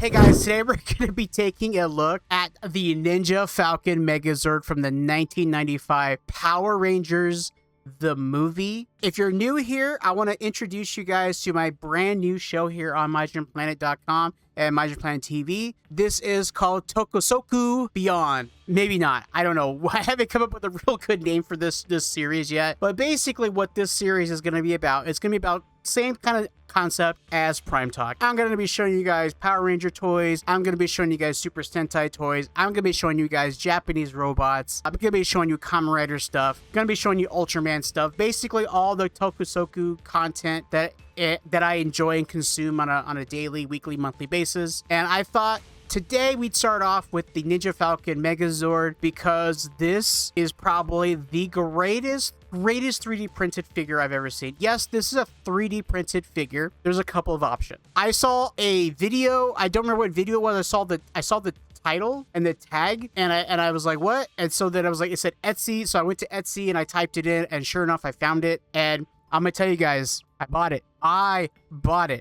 Hey guys, today we're going to be taking a look at the Ninja Falcon Megazord from the 1995 Power Rangers, the movie. If you're new here, I want to introduce you guys to my brand new show here on MajinPlanet.com and MajinPlanet TV. This is called Tokusoku Beyond. Maybe not. I don't know. I haven't come up with a real good name for this series yet. But basically what this series is going to be about, it's going to be about same kind of concept as Prime Talk. I'm going to be showing you guys Power Ranger toys. I'm going to be showing you guys Super Sentai toys. I'm going to be showing you guys Japanese robots. I'm going to be showing you Kamen Rider stuff. I'm going to be showing you Ultraman stuff. Basically all the Tokusoku content that I enjoy and consume on a daily, weekly, monthly basis. And I thought today we'd start off with the Ninja Falcon Megazord because this is probably the greatest 3D printed figure I've ever seen. Yes, this is a 3D printed figure. There's a couple of options. I saw a video. I don't remember what video it was. I saw the title and the tag, and I was like, what? And so then I was like, it said Etsy. So I went to Etsy and I typed it in, and sure enough, I found it. And I'm gonna tell you guys, I bought it.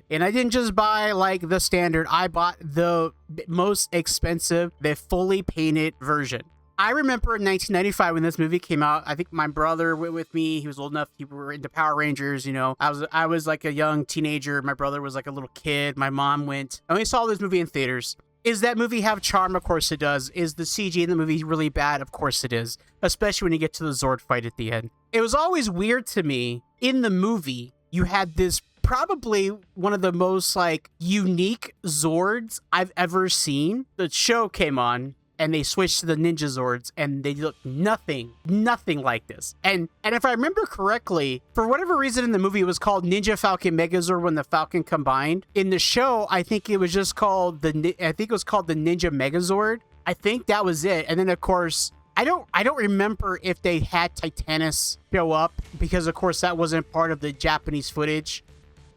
And I didn't just buy like the standard. I bought the most expensive, the fully painted version. I remember in 1995 when this movie came out, I think my brother went with me. He was old enough. We were into Power Rangers, you know. I was like a young teenager. My brother was like a little kid. My mom went. And we saw this movie in theaters. Is that movie have charm? Of course it does. Is the CG in the movie really bad? Of course it is. Especially when you get to the Zord fight at the end. It was always weird to me. In the movie, you had this probably one of the most like unique Zords I've ever seen. The show came on and they switched to the Ninja Zords and they look nothing like this. And if I remember correctly, for whatever reason in the movie it was called Ninja Falcon Megazord when the Falcon combined. In the show, I think it was just called the Ninja Megazord. I think that was it. And then of course, I don't remember if they had Titanus show up because of course that wasn't part of the Japanese footage.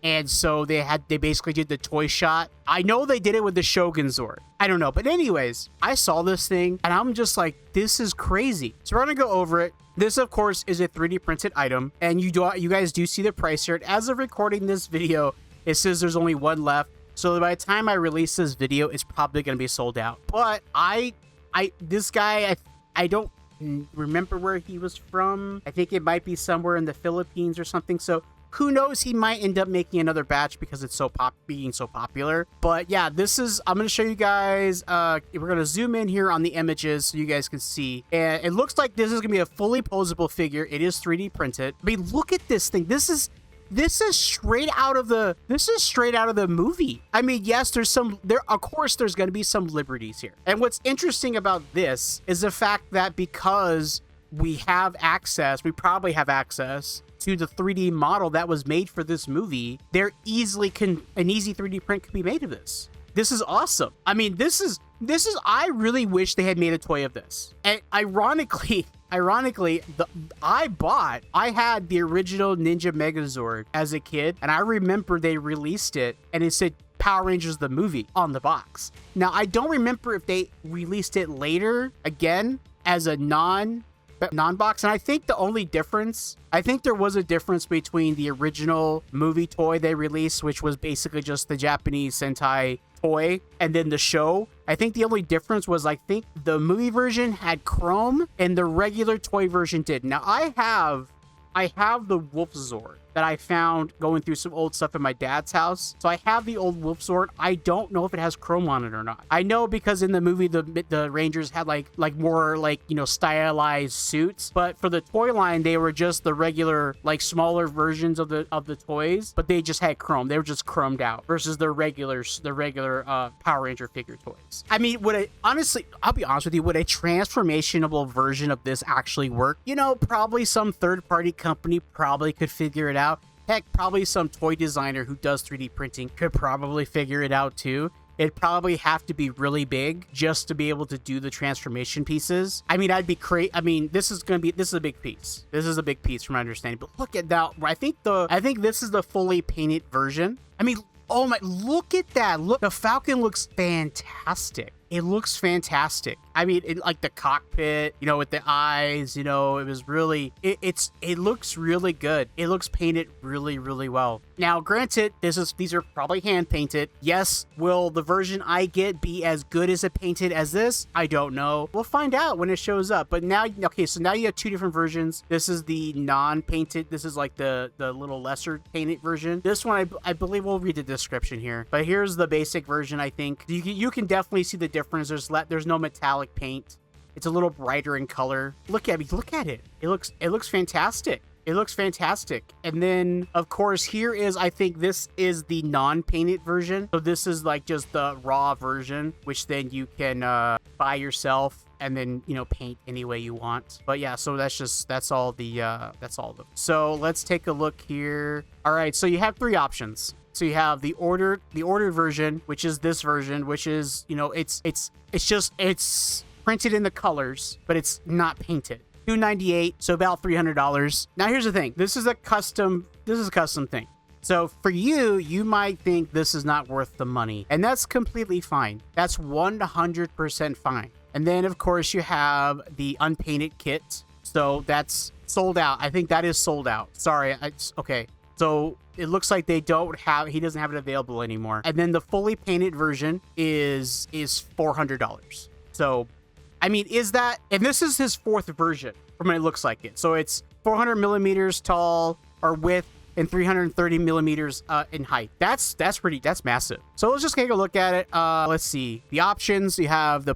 And so they basically did the toy shot. I know they did it with the Shogun Zord. I don't know. But anyways, I saw this thing and I'm just like, this is crazy. So we're going to go over it. This, of course, is a 3D printed item. And you guys do see the price here. As of recording this video, it says there's only one left. So by the time I release this video, it's probably going to be sold out. But this guy, I don't remember where he was from. I think it might be somewhere in the Philippines or something. So who knows, he might end up making another batch because it's being so popular. But yeah, I'm going to show you guys, we're going to zoom in here on the images so you guys can see. And it looks like this is going to be a fully posable figure. It is 3D printed. I mean, look at this thing. This is straight out of the movie. I mean, yes, of course there's going to be some liberties here. And what's interesting about this is the fact that because we probably have access to the 3D model that was made for this movie, an easy 3D print could be made of this. This is awesome. I mean, I really wish they had made a toy of this. And ironically, I had the original Ninja Megazord as a kid, and I remember they released it and it said Power Rangers the movie on the box. Now, I don't remember if they released it later again as a non-box, and I think there was a difference between the original movie toy they released, which was basically just the Japanese Sentai toy, and then the show. I think the only difference was I think the movie version had chrome and the regular toy version did. Now I have the Wolf Zord that I found going through some old stuff in my dad's house. So I have the old Wolf Zord. I don't know if it has chrome on it or not. I know because in the movie the Rangers had like more like, you know, stylized suits, but for the toy line they were just the regular like smaller versions of the toys, but they just had chrome. They were just chromed out versus the regular Power Ranger figure toys. I mean, I'll be honest with you, would a transformationable version of this actually work? You know, probably some third-party company probably could figure it out. Heck, probably some toy designer who does 3D printing could probably figure it out too. It'd probably have to be really big just to be able to do the transformation pieces. I mean, I'd be crazy. I mean, this is a big piece. This is a big piece from my understanding. But look at that. I think this is the fully painted version. I mean, oh my, look at that. Look, the Falcon looks fantastic. It looks fantastic. I mean, like the cockpit, you know, with the eyes, you know, it was really, it looks really good. It looks painted really, really well. Now, granted, these are probably hand painted. Yes, will the version I get be as good as it painted as this? I don't know. We'll find out when it shows up. But now, okay, so now you have two different versions. This is the non-painted. This is like the little lesser painted version. This one, I believe we'll read the description here. But here's the basic version, I think. You can definitely see the difference. There's no metallic paint. It's a little brighter in color. Look at me. Look at it. It looks fantastic. It looks fantastic. And then, of course, here is, I think this is the non-painted version. So this is like just the raw version, which then you can buy yourself and then, you know, paint any way you want. But yeah, so that's all the. So let's take a look here. All right, so you have three options. So you have the ordered version, which is this version, which is, you know, it's printed in the colors, but it's not painted. $298, so about $300. Now here's the thing. This is a custom thing. So for you might think this is not worth the money, and that's completely fine. That's 100% fine. And then of course you have the unpainted kit. So that's sold out. I think that is sold out. Sorry. Okay. So it looks like he doesn't have it available anymore. And then the fully painted version is $400. So I mean, and this is his fourth version from what it looks like it. So it's 400 millimeters tall or width and 330 millimeters in height. That's massive. So let's just take a look at it. Let's see the options. You have the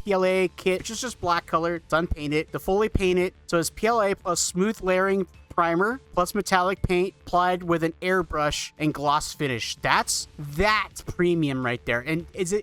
PLA kit, which is just black color. It's unpainted. The fully painted. So it's PLA plus smooth layering primer plus metallic paint applied with an airbrush and gloss finish. That's premium right there. And it's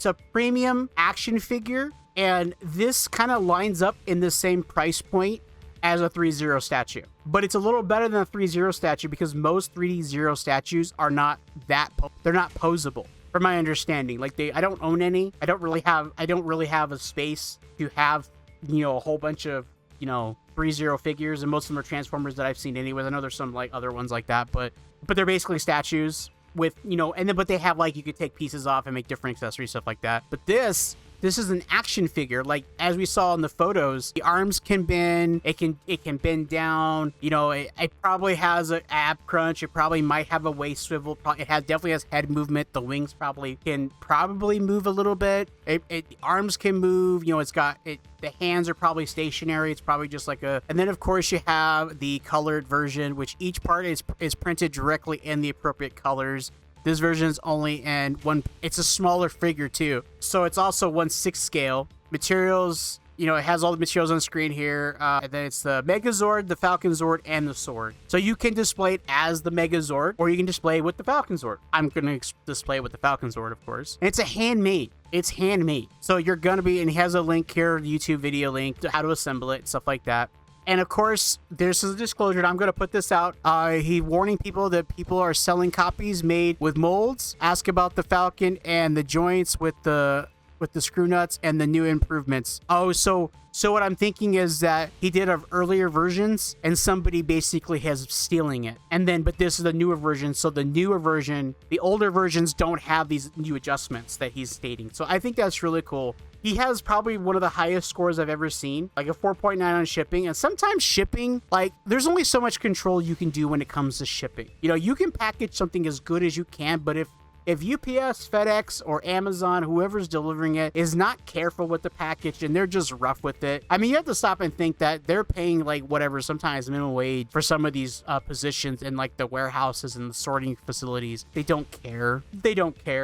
a premium action figure, and this kind of lines up in the same price point as a 3-0 statue. But it's a little better than a 3-0 statue because most 3D Zero statues are not they're not posable, from my understanding. Like I don't own any. I don't really have a space to have, you know, a whole bunch of, you know, 3-0 figures, and most of them are Transformers that I've seen anyways. I know there's some like other ones like that, but they're basically statues with, you know, but they have like, you could take pieces off and make different accessories, stuff like that. But this is an action figure. Like as we saw in the photos, the arms can bend, it can bend down, you know, it probably has an ab crunch, it probably might have a waist swivel, it definitely has head movement, the wings can move a little bit, the arms can move, you know, the hands are probably stationary. It's probably just like and then of course you have the colored version, which each part is printed directly in the appropriate colors. This version is only in it's a smaller figure too. So it's also 1/6 scale. Materials, you know, it has all the materials on the screen here. And then it's the Megazord, the Falcon Zord, and the sword. So you can display it as the Megazord, or you can display it with the Falcon Zord. I'm going to display it with the Falcon Zord, of course. And it's handmade. It's handmade. So you're going to be, and he has a link here, a YouTube video link to how to assemble it and stuff like that. And of course, there's a disclosure, and I'm going to put this out. He warning people that people are selling copies made with molds. Ask about the Falcon and the joints with the screw nuts and the new improvements. Oh, so what I'm thinking is that he did earlier versions and somebody basically has stealing it. But this is the newer version. So the newer version, the older versions don't have these new adjustments that he's stating. So I think that's really cool. He has probably one of the highest scores I've ever seen, like a 4.9 on shipping. And sometimes shipping, like there's only so much control you can do when it comes to shipping. You know, you can package something as good as you can, but if UPS, FedEx, or Amazon, whoever's delivering it, is not careful with the package and they're just rough with it, I mean, you have to stop and think that they're paying like whatever, sometimes minimum wage for some of these positions in like the warehouses and the sorting facilities. They don't care.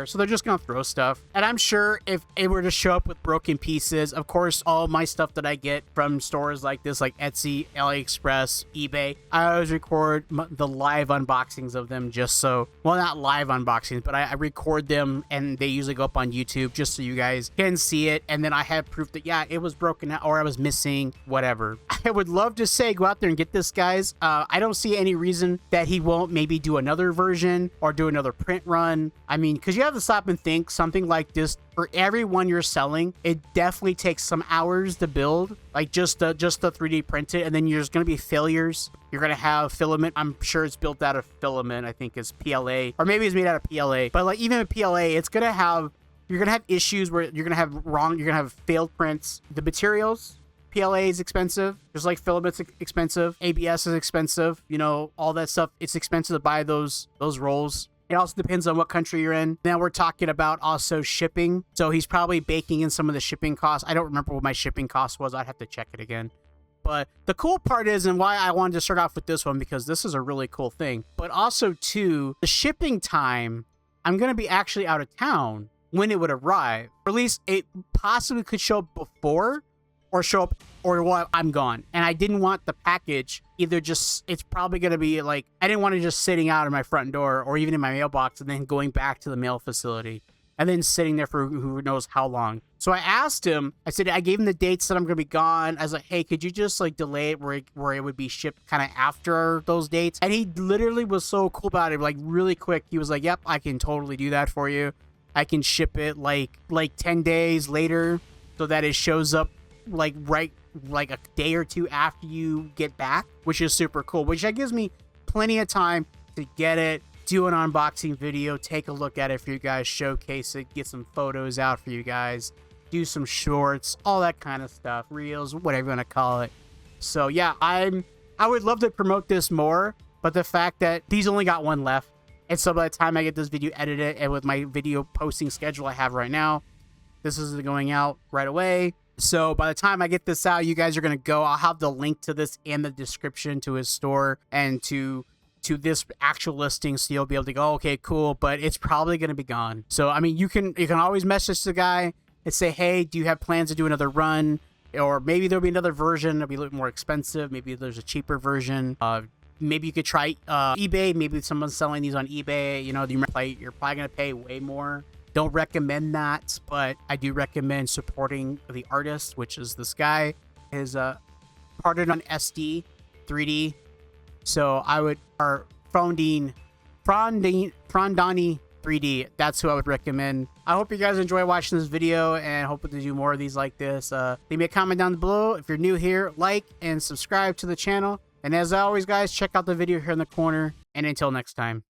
So they're just gonna throw stuff. And I'm sure if it were to show up with broken pieces, of course, all my stuff that I get from stores like this, like Etsy, AliExpress, eBay, I always record the live unboxings of them just so, well, not live unboxings, but I record them and they usually go up on YouTube just so you guys can see it. And then I have proof that, yeah, it was broken out or I was missing, whatever. I would love to say go out there and get this, guys. I don't see any reason that he won't maybe do another version or do another print run. I mean, because you have to stop and think something like this, for every one you're selling, it definitely takes some hours to build, like just the 3D print it, and then there's going to be failures. You're going to have filament. I'm sure it's built out of filament. I think it's PLA, or maybe it's made out of PLA. But like even with PLA, you're going to have issues where you're going to have failed prints. The materials PLA is expensive, just like filament's expensive. ABS is expensive. You know, all that stuff. It's expensive to buy those rolls. It also depends on what country you're in. Now we're talking about also shipping. So he's probably baking in some of the shipping costs. I don't remember what my shipping cost was. I'd have to check it again. But the cool part is, and why I wanted to start off with this one, because this is a really cool thing. But also, too, the shipping time, I'm going to be actually out of town when it would arrive. Or at least it possibly could show up before or show up or while I'm gone. And I didn't want the package either just, it's probably going to be like, I didn't want it just sitting out of my front door or even in my mailbox and then going back to the mail facility and then sitting there for who knows how long. So I asked him, I gave him the dates that I'm going to be gone. I was like, hey, could you just like delay it where it would be shipped kind of after those dates? And he literally was so cool about it, like really quick. He was like, yep, I can totally do that for you. I can ship it like 10 days later so that it shows up like a day or two after you get back, which is super cool, which that gives me plenty of time to get it, do an unboxing video, take a look at it for you guys, showcase it, get some photos out for you guys, do some shorts, all that kind of stuff, reels, whatever you want to call it. So yeah, I would love to promote this more, but the fact that these only got one left, and so by the time I get this video edited and with my video posting schedule I have right now, this is going out right away. So by the time I get this out, you guys are going to go. I'll have the link to this in the description to his store and to this actual listing, so you'll be able to go, okay, cool, but it's probably going to be gone. So, I mean, you can always message the guy and say, hey, do you have plans to do another run? Or maybe there'll be another version. It'll be a little more expensive. Maybe there's a cheaper version. Maybe you could try eBay. Maybe someone's selling these on eBay. You know, you're probably going to pay way more. Don't recommend that, but I do recommend supporting the artist, which is this guy. His parted on SD 3D. So I would, or Frondani 3D. That's who I would recommend. I hope you guys enjoy watching this video and hope to do more of these like this. Leave me a comment down below. If you're new here, like and subscribe to the channel. And as always, guys, check out the video here in the corner. And until next time.